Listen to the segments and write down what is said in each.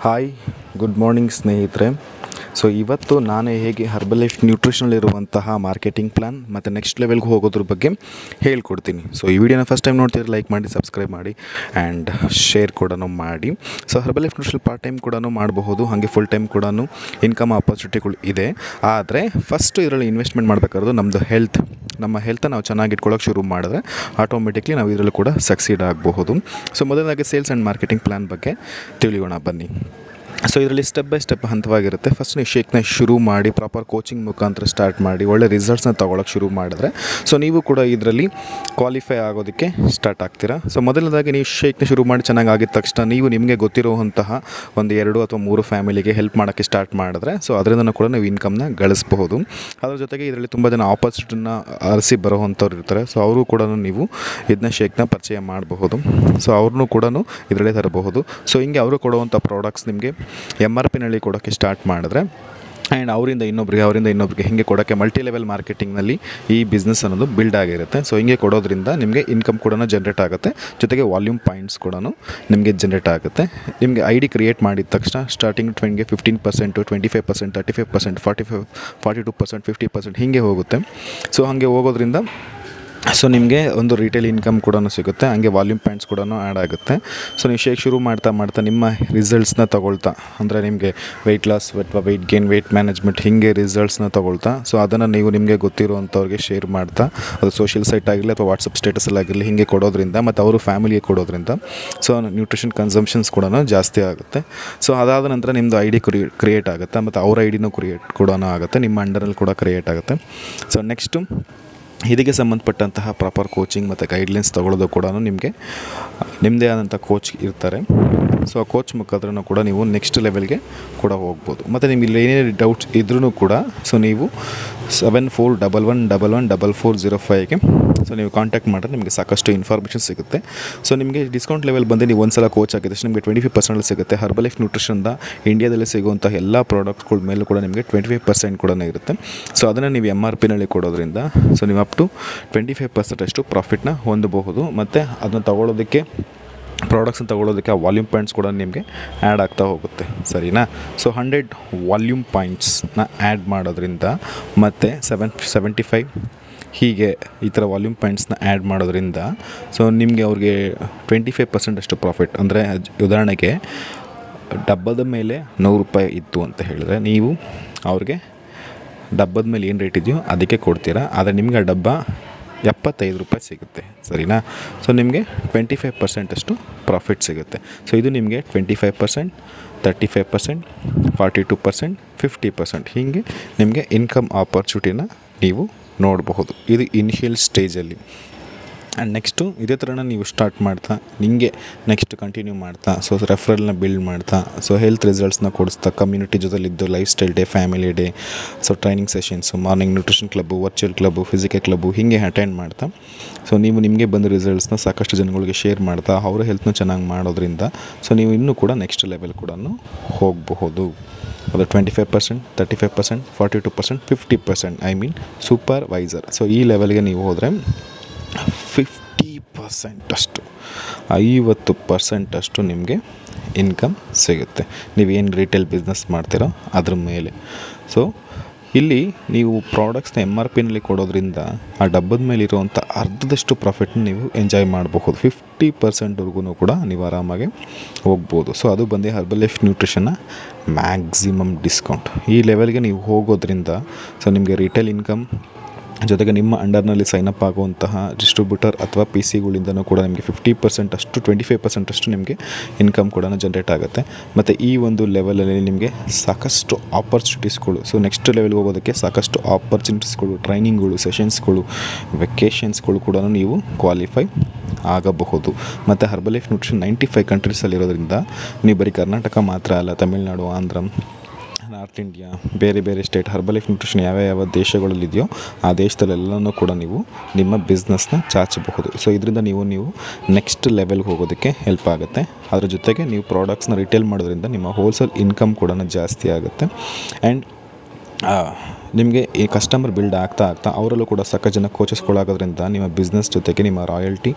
Hi, good morning ಸ್ನೇಹಿತರೆ. So ಇವತ್ತು ನಾನು ಹೇಗೆ ಹರ್ಬಲೈಫ್ ನ್ಯೂಟ್ರಿಷನಲ್ಲಿರುವಂತಹ ಮಾರ್ಕೆಟಿಂಗ್ ಪ್ಲ್ಯಾನ್ ಮತ್ತು ನೆಕ್ಸ್ಟ್ ಲೆವೆಲ್ಗೆ ಹೋಗೋದ್ರ ಬಗ್ಗೆ ಹೇಳ್ಕೊಡ್ತೀನಿ. ಸೊ ಈ ವಿಡಿಯೋನ ಫಸ್ಟ್ ಟೈಮ್ ನೋಡ್ತಿದ್ರೆ ಲೈಕ್ ಮಾಡಿ, ಸಬ್ಸ್ಕ್ರೈಬ್ ಮಾಡಿ ಆ್ಯಂಡ್ ಶೇರ್ ಕೂಡ ಮಾಡಿ. So Herbalife nutrition part time ಕೂಡ ಮಾಡಬಹುದು, ಹಾಗೆ ಫುಲ್ ಟೈಮ್ ಕೂಡ ಇನ್ಕಮ್ ಆಪರ್ಚುನಿಟಿಗಳು ಇದೆ. ಆದರೆ ಫಸ್ಟ್ ಇದರಲ್ಲಿ ಇನ್ವೆಸ್ಟ್ಮೆಂಟ್ ಮಾಡಬೇಕಾದ್ರೆ ನಮ್ಮ ಹೆಲ್ತ್ ನಾವು ಚೆನ್ನಾಗಿ ಇಟ್ಕೊಳ್ಳೋಕೆ ಶುರು ಮಾಡಿದ್ರೆ ಆಟೋಮೆಟಿಕ್ಲಿ ನಾವು ಇದರಲ್ಲೂ ಕೂಡ ಸಕ್ಸೀಡ್ ಆಗಬಹುದು. ಸೊ ಮೊದಲನೇದಾಗಿ ಸೇಲ್ಸ್ ಆ್ಯಂಡ್ ಮಾರ್ಕೆಟಿಂಗ್ ಪ್ಲ್ಯಾನ್ ಬಗ್ಗೆ ತಿಳಿಯೋಣ ಬನ್ನಿ. ಸೊ ಇದರಲ್ಲಿ ಸ್ಟೆಪ್ ಬೈ ಸ್ಟೆಪ್ ಹಂತವಾಗಿರುತ್ತೆ. ಫಸ್ಟ್ ನೀವು ಶೇಕ್ನ ಶುರು ಮಾಡಿ ಪ್ರಾಪರ್ ಕೋಚಿಂಗ್ ಮುಖಾಂತರ ಸ್ಟಾರ್ಟ್ ಮಾಡಿ ಒಳ್ಳೆ ರಿಸಲ್ಟ್ಸ್ನ ತೊಗೊಳಕ್ಕೆ ಶುರು ಮಾಡಿದ್ರೆ ಸೊ ನೀವು ಕೂಡ ಇದರಲ್ಲಿ ಕ್ವಾಲಿಫೈ ಆಗೋದಕ್ಕೆ ಸ್ಟಾರ್ಟ್ ಆಗ್ತೀರಾ. ಸೊ ಮೊದಲನೇದಾಗಿ ನೀವು ಶೇಕ್ನ ಶುರು ಮಾಡಿ ಚೆನ್ನಾಗಿ ಆಗಿದ ತಕ್ಷಣ ನೀವು ನಿಮಗೆ ಗೊತ್ತಿರುವಂತಹ ಒಂದು 2 ಅಥವಾ 3 ಫ್ಯಾಮಿಲಿಗೆ ಹೆಲ್ಪ್ ಮಾಡೋಕ್ಕೆ ಸ್ಟಾರ್ಟ್ ಮಾಡಿದ್ರೆ ಸೊ ಅದರಿಂದ ಕೂಡ ನೀವು ಇನ್ಕಮ್ನ ಗಳಿಸಬಹುದು. ಅದರ ಜೊತೆಗೆ ಇದರಲ್ಲಿ ತುಂಬ ಜನ ಆಪೋಸಿಟನ್ನ ಅರಸಿ ಬರೋವಂಥವ್ರು ಇರ್ತಾರೆ. ಸೊ ಅವರು ಕೂಡ ನೀವು ಇದನ್ನ ಶೇಕ್ನ ಪರಿಚಯ ಮಾಡಬಹುದು. ಸೊ ಅವ್ರನ್ನೂ ಕೂಡ ಇದರಲ್ಲೇ ತರಬಹುದು. ಸೊ ಹಿಂಗೆ ಅವರು ಕೊಡುವಂಥ ಪ್ರಾಡಕ್ಟ್ಸ್ ನಿಮಗೆ MRPನಲ್ಲಿ ಕೊಡೋಕ್ಕೆ ಸ್ಟಾರ್ಟ್ ಮಾಡಿದ್ರೆ ಆ್ಯಂಡ್ ಅವರಿಂದ ಇನ್ನೊಬ್ರಿಗೆ ಹೀಗೆ ಕೊಡೋಕ್ಕೆ ಮಲ್ಟಿ ಲೆವೆಲ್ ಮಾರ್ಕೆಟಿಂಗ್ನಲ್ಲಿ ಈ ಬಿಸ್ನೆಸ್ ಅನ್ನೋದು ಬಿಲ್ಡ್ ಆಗಿರುತ್ತೆ. ಸೊ ಹಿಂಗೆ ಕೊಡೋದ್ರಿಂದ ನಿಮಗೆ ಇನ್ಕಮ್ ಕೂಡ ಜನ್ರೇಟ್ ಆಗುತ್ತೆ, ಜೊತೆಗೆ ವಾಲ್ಯೂಮ್ ಪಾಯಿಂಟ್ಸ್ ಕೂಡ ನಿಮಗೆ ಜನ್ರೇಟ್ ಆಗುತ್ತೆ. ನಿಮಗೆ ID ಕ್ರಿಯೇಟ್ ಮಾಡಿದ ತಕ್ಷಣ ಸ್ಟಾರ್ಟಿಂಗ್ 15%, 25%, 35%, 42%, 50% ಹೀಗೆ ಹೋಗುತ್ತೆ. ಸೊ ಹಾಗೆ ಹೋಗೋದ್ರಿಂದ ಸೊ ನಿಮಗೆ ಒಂದು ರಿಟೇಲ್ ಇನ್ಕಮ್ ಕೂಡ ಸಿಗುತ್ತೆ, ಹಂಗೆ ವಾಲ್ಯೂಮ್ ಪಾಯಿಂಟ್ಸ್ ಕೂಡ ಆ್ಯಡ್ ಆಗುತ್ತೆ. ಸೊ ನೀವು ಶೇಕ್ ಶುರು ಮಾಡ್ತಾ ನಿಮ್ಮ ರಿಸಲ್ಟ್ಸ್ನ ತೊಗೊಳ್ತಾ, ಅಂದರೆ ನಿಮಗೆ ವೆಯ್ಟ್ ಲಾಸ್ ಅಥವಾ ವೆಯ್ಟ್ ಗೇನ್, ವೆಯ್ಟ್ ಮ್ಯಾನೇಜ್ಮೆಂಟ್ ಹೀಗೆ ರಿಸಲ್ಟ್ಸ್ನ ತೊಗೊಳ್ತಾ ಸೊ ಅದನ್ನು ನೀವು ನಿಮಗೆ ಗೊತ್ತಿರುವಂಥವ್ರಿಗೆ ಶೇರ್ ಮಾಡ್ತಾ, ಅದು ಸೋಷಿಯಲ್ ಸೈಟ್ ಆಗಿರಲಿ ಅಥವಾ ವಾಟ್ಸಪ್ ಸ್ಟೇಟಸಲ್ಲಾಗಿರಲಿ ಹೀಗೆ ಕೊಡೋದ್ರಿಂದ ಮತ್ತು ಅವರು ಫ್ಯಾಮಿಲಿಗೆ ಕೊಡೋದ್ರಿಂದ ಸೊ ನ್ಯೂಟ್ರಿಷನ್ ಕನ್ಸಂಪ್ಷನ್ಸ್ ಕೂಡ ಜಾಸ್ತಿ ಆಗುತ್ತೆ. ಸೊ ಅದಾದ ನಂತರ ನಿಮ್ಮದು ID ಕ್ರಿಯೇಟ್ ಆಗುತ್ತೆ ಮತ್ತು ಅವ್ರ ಐಡಿನೂ ಕ್ರಿಯೇಟ್ ಕೂಡ ಆಗುತ್ತೆ, ನಿಮ್ಮ ಅಂಡರಲ್ಲಿ ಕೂಡ ಕ್ರಿಯೇಟ್ ಆಗುತ್ತೆ. ಸೊ ನೆಕ್ಸ್ಟು ಇದಕ್ಕೆ ಸಂಬಂಧಪಟ್ಟಂತಹ ಪ್ರಾಪರ್ ಕೋಚಿಂಗ್ ಮತ್ತು ಗೈಡ್ಲೈನ್ಸ್ ತೊಗೊಳ್ಳೋದು ಕೂಡ ನಿಮ್ಮದೇ ಆದಂಥ ಕೋಚ್ ಇರ್ತಾರೆ. ಸೊ ಆ ಕೋಚ್ ಮುಖಾಂತರ ಕೂಡ ನೀವು ನೆಕ್ಸ್ಟ್ ಲೆವೆಲ್ಗೆ ಕೂಡ ಹೋಗ್ಬೋದು. ಮತ್ತು ನಿಮಗೆ ಏನೇ ಡೌಟ್ಸ್ ಇದ್ರೂ ಕೂಡ ಸೊ ನೀವು 7411114405ಗೆ ಸೊ ನೀವು ಕಾಂಟ್ಯಾಕ್ಟ್ ಮಾಡಿದ್ರೆ ನಿಮಗೆ ಸಾಕಷ್ಟು ಇನ್ಫಾರ್ಮೇಷನ್ ಸಿಗುತ್ತೆ. ಸೊ ನಿಮಗೆ ಡಿಸ್ಕೌಂಟ್ ಲೆವೆಲ್ ಬಂದು ನೀವು ಒಂದು ಸಲ ಕೋಚ್ ಆಗಿದ್ದಷ್ಟು ನಿಮಗೆ 25% ಸಿಗುತ್ತೆ. ಹರ್ಬಲೈಫ್ ನ್ಯೂಟ್ರಿಷನ್ದ ಇಂಡಿಯಾದಲ್ಲಿ ಸಿಗುವಂಥ ಎಲ್ಲ ಪ್ರಾಡಕ್ಟ್ಸ್ಗಳ ಮೇಲೂ ಕೂಡ ನಿಮಗೆ 25% ಕೂಡ ಇರುತ್ತೆ. ಸೊ ಅದನ್ನು ನೀವು MRPನಲ್ಲಿ ಕೊಡೋದ್ರಿಂದ ಸೊ ನೀವು ಅಪ್ ಟು 25% ಅಷ್ಟು ಪ್ರಾಫಿಟ್ನ ಹೊಂದಬಹುದು. ಮತ್ತು ಅದನ್ನು ತೊಗೊಳ್ಳೋದಕ್ಕೆ ಪ್ರಾಡಕ್ಟ್ಸನ್ನು ತೊಗೊಳ್ಳೋದಕ್ಕೆ ಆ ವಾಲ್ಯೂಮ್ ಪಾಯಿಂಟ್ಸ್ ಕೂಡ ನಿಮಗೆ ಆ್ಯಡ್ ಆಗ್ತಾ ಹೋಗುತ್ತೆ, ಸರಿನಾ? ಸೊ 100 ವಾಲ್ಯೂಮ್ ಪಾಯಿಂಟ್ಸ್ನ ಆ್ಯಡ್ ಮಾಡೋದ್ರಿಂದ ಮತ್ತು 75 ಹೀಗೆ ಈ ಥರ ವಾಲ್ಯೂಮ್ ಪಾಯಿಂಟ್ಸ್ನ ಆ್ಯಡ್ ಮಾಡೋದ್ರಿಂದ ಸೊ ನಿಮಗೆ ಅವ್ರಿಗೆ 25% ಅಷ್ಟು ಪ್ರಾಫಿಟ್. ಅಂದರೆ ಉದಾಹರಣೆಗೆ ಡಬ್ಬದ ಮೇಲೆ 100 ರೂಪಾಯಿ ಇತ್ತು ಅಂತ ಹೇಳಿದ್ರೆ ನೀವು ಅವ್ರಿಗೆ ಡಬ್ಬದ ಮೇಲೆ ಏನು ರೇಟ್ ಇದೆಯೋ ಅದಕ್ಕೆ ಕೊಡ್ತೀರಾ, ಆದರೆ ನಿಮ್ಗೆ ಆ ಡಬ್ಬ 75 ರೂಪಾಯಿ ಸಿಗುತ್ತೆ, ಸರಿನಾ? ಸೊ ನಿಮಗೆ 25% ಅಷ್ಟು ಪ್ರಾಫಿಟ್ ಸಿಗುತ್ತೆ. ಸೊ ಇದು ನಿಮಗೆ 25%, 35%, 42%, 50% ಹೀಗೆ ನಿಮಗೆ ಇನ್ಕಮ್ ಆಪರ್ಚುನಿಟಿನ ನೀವು ನೋಡಬಹುದು. ಇದು ಇನಿಷಿಯಲ್ ಸ್ಟೇಜಲ್ಲಿ. ಆ್ಯಂಡ್ ನೆಕ್ಸ್ಟು ಇದೇ ಥರನ ನೀವು ಸ್ಟಾರ್ಟ್ ಮಾಡ್ತಾ ನಿಮಗೆ ನೆಕ್ಸ್ಟ್ ಕಂಟಿನ್ಯೂ ಮಾಡ್ತಾ ಸೊ ರೆಫರಲ್ನ ಬಿಲ್ಡ್ ಮಾಡ್ತಾ ಸೊ ಹೆಲ್ತ್ ರಿಸಲ್ಟ್ಸ್ನ ಕೊಡಿಸ್ತಾ ಕಮ್ಯುನಿಟಿ ಜೊತೆಲಿದ್ದು lifestyle day, family day, so training sessions, morning nutrition club, virtual club, physical club ಹೀಗೆ ಅಟೆಂಡ್ ಮಾಡ್ತಾ ಸೊ ನೀವು ನಿಮಗೆ ಬಂದ ರಿಸಲ್ಟ್ಸ್ನ ಸಾಕಷ್ಟು ಜನಗಳಿಗೆ ಶೇರ್ ಮಾಡ್ತಾ ಅವರ ಹೆಲ್ತ್ನ ಚೆನ್ನಾಗಿ ಮಾಡೋದ್ರಿಂದ ಸೊ ನೀವು ಇನ್ನೂ ಕೂಡ ನೆಕ್ಸ್ಟ್ ಲೆವೆಲ್ ಕೂಡ ಹೋಗಬಹುದು. ಅದು 25%, 35%, 42%, 50% ಐ ಮೀನ್ ಸೂಪರ್ವೈಸರ್. ಸೊ ಈ ಲೆವೆಲ್ಗೆ ನೀವು ಹೋದರೆ 50% ಅಷ್ಟು 50% ಅಷ್ಟು ನಿಮಗೆ ಇನ್ಕಮ್ ಸಿಗುತ್ತೆ, ನೀವೇನು ರಿಟೇಲ್ ಬಿಸ್ನೆಸ್ ಮಾಡ್ತೀರೋ ಅದ್ರ ಮೇಲೆ. ಸೊ ಇಲ್ಲಿ ನೀವು ಪ್ರಾಡಕ್ಟ್ಸ್ನ MRPನಲ್ಲಿ ಕೊಡೋದ್ರಿಂದ ಆ ಡಬ್ಬದ ಮೇಲೆ ಇರುವಂಥ ಅರ್ಧದಷ್ಟು ಪ್ರಾಫಿಟ್ನ ನೀವು ಎಂಜಾಯ್ ಮಾಡಬಹುದು. 50%ವರೆಗೂ ಕೂಡ ನೀವು ಆರಾಮಾಗಿ ಹೋಗ್ಬೋದು. ಸೊ ಅದು ಬಂದು ಹರ್ಬಲೈಫ್ ನ್ಯೂಟ್ರಿಷನ್ನ ಮ್ಯಾಕ್ಸಿಮಮ್ ಡಿಸ್ಕೌಂಟ್. ಈ ಲೆವೆಲ್ಗೆ ನೀವು ಹೋಗೋದ್ರಿಂದ ಸೊ ನಿಮಗೆ ರಿಟೇಲ್ ಇನ್ಕಮ್ ಜೊತೆಗೆ ನಿಮ್ಮ ಅಂಡರ್ನಲ್ಲಿ ಸೈನಪ್ ಆಗುವಂತಹ ಡಿಸ್ಟ್ರಿಬ್ಯೂಟರ್ ಅಥವಾ PCಗಳಿಂದನೂ ಕೂಡ ನಿಮಗೆ 50% ಅಷ್ಟು 25% ಅಷ್ಟು ನಿಮಗೆ ಇನ್ಕಮ್ ಕೂಡ ಜನ್ರೇಟ್ ಆಗುತ್ತೆ. ಮತ್ತು ಈ ಒಂದು ಲೆವೆಲಲ್ಲಿ ನಿಮಗೆ ಸಾಕಷ್ಟು ಆಪರ್ಚುನಿಟೀಸ್ಗಳು, ಸೊ ನೆಕ್ಸ್ಟ್ ಲೆವೆಲ್ಗೆ ಹೋಗೋದಕ್ಕೆ ಸಾಕಷ್ಟು ಆಪರ್ಚುನಿಟೀಸ್ಗಳು, ಟ್ರೈನಿಂಗ್ಗಳು, ಸೆಷನ್ಸ್ಗಳು, ವೆಕೇಷನ್ಸ್ಗಳು ಕೂಡ ನೀವು ಕ್ವಾಲಿಫೈ ಆಗಬಹುದು. ಮತ್ತು ಹರ್ಬಲೈಫ್ ನ್ಯೂಟ್ರಿಷನ್ 95 ಕಂಟ್ರೀಸಲ್ಲಿರೋದ್ರಿಂದ ನೀವು ಬರೀ ಕರ್ನಾಟಕ ಮಾತ್ರ ಅಲ್ಲ, ತಮಿಳುನಾಡು, ಆಂಧ್ರ, ನಾರ್ತ್ ಇಂಡಿಯಾ, ಬೇರೆ ಸ್ಟೇಟ್ ಹರ್ಬಲೈಫ್ ನ್ಯೂಟ್ರಿಷನ್ ಯಾವ ದೇಶಗಳಲ್ಲಿದೆಯೋ ಆ ದೇಶದಲ್ಲೆಲ್ಲನೂ ಕೂಡ ನೀವು ನಿಮ್ಮ ಬಿಸ್ನೆಸ್ನ ಚಾಚಬಹುದು. ಸೊ ಇದರಿಂದ ನೀವು ನೆಕ್ಸ್ಟ್ ಲೆವೆಲ್ಗೆ ಹೋಗೋದಕ್ಕೆ ಹೆಲ್ಪ್ ಆಗುತ್ತೆ. ಅದ್ರ ಜೊತೆಗೆ ನೀವು ಪ್ರಾಡಕ್ಟ್ಸ್ನ ರಿಟೇಲ್ ಮಾಡೋದ್ರಿಂದ ನಿಮ್ಮ ಹೋಲ್ಸೇಲ್ ಇನ್ಕಮ್ ಕೂಡ ಜಾಸ್ತಿ ಆಗುತ್ತೆ. ಆ್ಯಂಡ್ ನಿಮಗೆ ಈ ಕಸ್ಟಮರ್ ಬಿಲ್ಡ್ ಆಗ್ತಾ ಅವರಲ್ಲೂ ಕೂಡ ಸಾಕಷ್ಟು ಜನ ಕೋಚಸ್ಗಳಾಗೋದ್ರಿಂದ ನಿಮ್ಮ ಬಿಸ್ನೆಸ್ ಜೊತೆಗೆ ನಿಮ್ಮ ರಾಯಲ್ಟಿ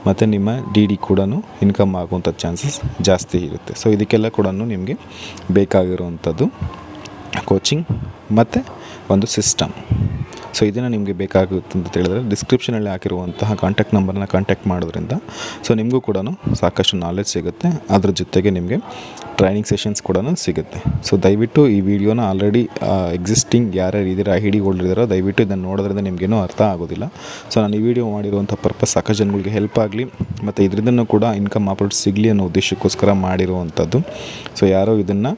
ಮತ್ತು ನಿಮ್ಮ ಡಿ ಕೂಡ ಇನ್ಕಮ್ ಆಗುವಂಥ ಚಾನ್ಸಸ್ ಜಾಸ್ತಿ ಇರುತ್ತೆ. ಸೊ ಇದಕ್ಕೆಲ್ಲ ಕೂಡ ನಿಮಗೆ ಬೇಕಾಗಿರುವಂಥದ್ದು ಕೋಚಿಂಗ್ ಮತ್ತು ಒಂದು ಸಿಸ್ಟಮ್. ಸೊ ಇದನ್ನು ನಿಮಗೆ ಬೇಕಾಗುತ್ತೆ ಅಂತ ಹೇಳಿದ್ರೆ ಡಿಸ್ಕ್ರಿಪ್ಷನಲ್ಲಿ ಹಾಕಿರುವಂತಹ ಕಾಂಟ್ಯಾಕ್ಟ್ ನಂಬರ್ನ ಕಾಂಟ್ಯಾಕ್ಟ್ ಮಾಡೋದ್ರಿಂದ ಸೊ ನಿಮಗೂ ಕೂಡ ಸಾಕಷ್ಟು ನಾಲೆಜ್ ಸಿಗುತ್ತೆ. ಅದ್ರ ಜೊತೆಗೆ ನಿಮಗೆ ಟ್ರೈನಿಂಗ್ ಸೆಷನ್ಸ್ ಕೂಡ ಸಿಗುತ್ತೆ. ಸೊ ದಯವಿಟ್ಟು ಈ ವಿಡಿಯೋನ ಆಲ್ರೆಡಿ ಎಕ್ಸಿಸ್ಟಿಂಗ್ ಯಾರ್ಯಾರು ಇದ್ದೀರಾ ಐ ಡಿ ಹೋಲ್ಡರ್ ಇದ್ದೀರೋ ದಯವಿಟ್ಟು ಇದನ್ನು ನೋಡೋದ್ರಿಂದ ನಿಮಗೇನೂ ಅರ್ಥ ಆಗೋದಿಲ್ಲ. ಸೊ ನಾನು ಈ ವಿಡಿಯೋ ಮಾಡಿರುವಂಥ ಪರ್ಪಸ್ ಸಾಕಷ್ಟು ಜನಗಳಿಗೆ ಹೆಲ್ಪ್ ಆಗಲಿ ಮತ್ತು ಇದರಿಂದನೂ ಕೂಡ ಇನ್ಕಮ್ ಆಪರ್ಚುನಿಟಿ ಸಿಗಲಿ ಅನ್ನೋ ಉದ್ದೇಶಕ್ಕೋಸ್ಕರ ಮಾಡಿರುವಂಥದ್ದು. ಸೊ ಯಾರೋ ಇದನ್ನು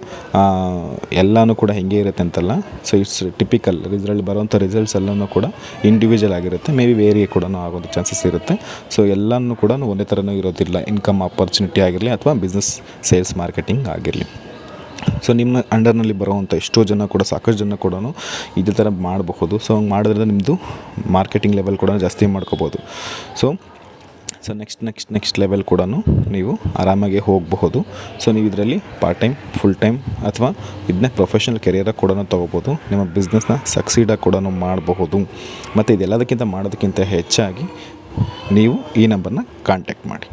ಎಲ್ಲನೂ ಕೂಡ ಹೆಂಗೆ ಇರುತ್ತೆ ಅಂತಲ್ಲ. ಸೊ ಇಟ್ಸ್ ಟಿಪಿಕಲ್ ಇದರಲ್ಲಿ ಬರುವಂಥ ರಿಸಲ್ಟ್ಸ್ ಎಲ್ಲನೂ ಕೂಡ ಇಂಡಿವಿಜುವಲ್ ಆಗಿರುತ್ತೆ. ಮೇ ಬಿ ವೇರಿ ಕೂಡ ಆಗೋದು ಚಾನ್ಸಸ್ ಇರುತ್ತೆ. ಸೊ ಎಲ್ಲನೂ ಕೂಡ ಒಂದೇ ಥರನೂ ಇರೋದಿಲ್ಲ. ಇನ್ಕಮ್ ಆಪರ್ಚುನಿಟಿ ಆಗಿರಲಿ ಅಥವಾ ಬಿಸ್ನೆಸ್ ಸೇಲ್ಸ್ ಮಾರ್ಕೆಟಿಂಗ್ ಆಗಿರಲಿ. ಸೊ ನಿಮ್ಮ ಅಂಡರ್ನಲ್ಲಿ ಬರುವಂಥ ಎಷ್ಟೋ ಜನ ಕೂಡ ಸಾಕಷ್ಟು ಜನ ಕೂಡ ಇದೇ ಥರ ಮಾಡಬಹುದು. ಸೊ ಹಂಗೆ ಮಾಡೋದ್ರಿಂದ ನಿಮ್ಮದು ಮಾರ್ಕೆಟಿಂಗ್ ಲೆವೆಲ್ ಕೂಡ ಜಾಸ್ತಿ ಮಾಡ್ಕೋಬೋದು. ಸೊ ನೆಕ್ಸ್ಟ್ ಲೆವೆಲ್ ಕೂಡ ನೀವು ಆರಾಮಾಗಿ ಹೋಗಬಹುದು. ಸೊ ನೀವು ಇದರಲ್ಲಿ ಪಾರ್ಟ್ ಟೈಮ್, ಫುಲ್ ಟೈಮ್ ಅಥವಾ ಇದನ್ನೇ ಪ್ರೊಫೆಷನಲ್ ಕೆರಿಯರಾಗಿ ಕೂಡ ತೊಗೋಬೋದು. ನಿಮ್ಮ ಬಿಸ್ನೆಸ್ನ ಸಕ್ಸೀಡಾಗಿ ಕೂಡ ಮಾಡಬಹುದು. ಮತ್ತು ಇದೆಲ್ಲದಕ್ಕಿಂತ ಮಾಡೋದಕ್ಕಿಂತ ಹೆಚ್ಚಾಗಿ ನೀವು ಈ ನಂಬರ್ನ ಕಾಂಟ್ಯಾಕ್ಟ್ ಮಾಡಿ.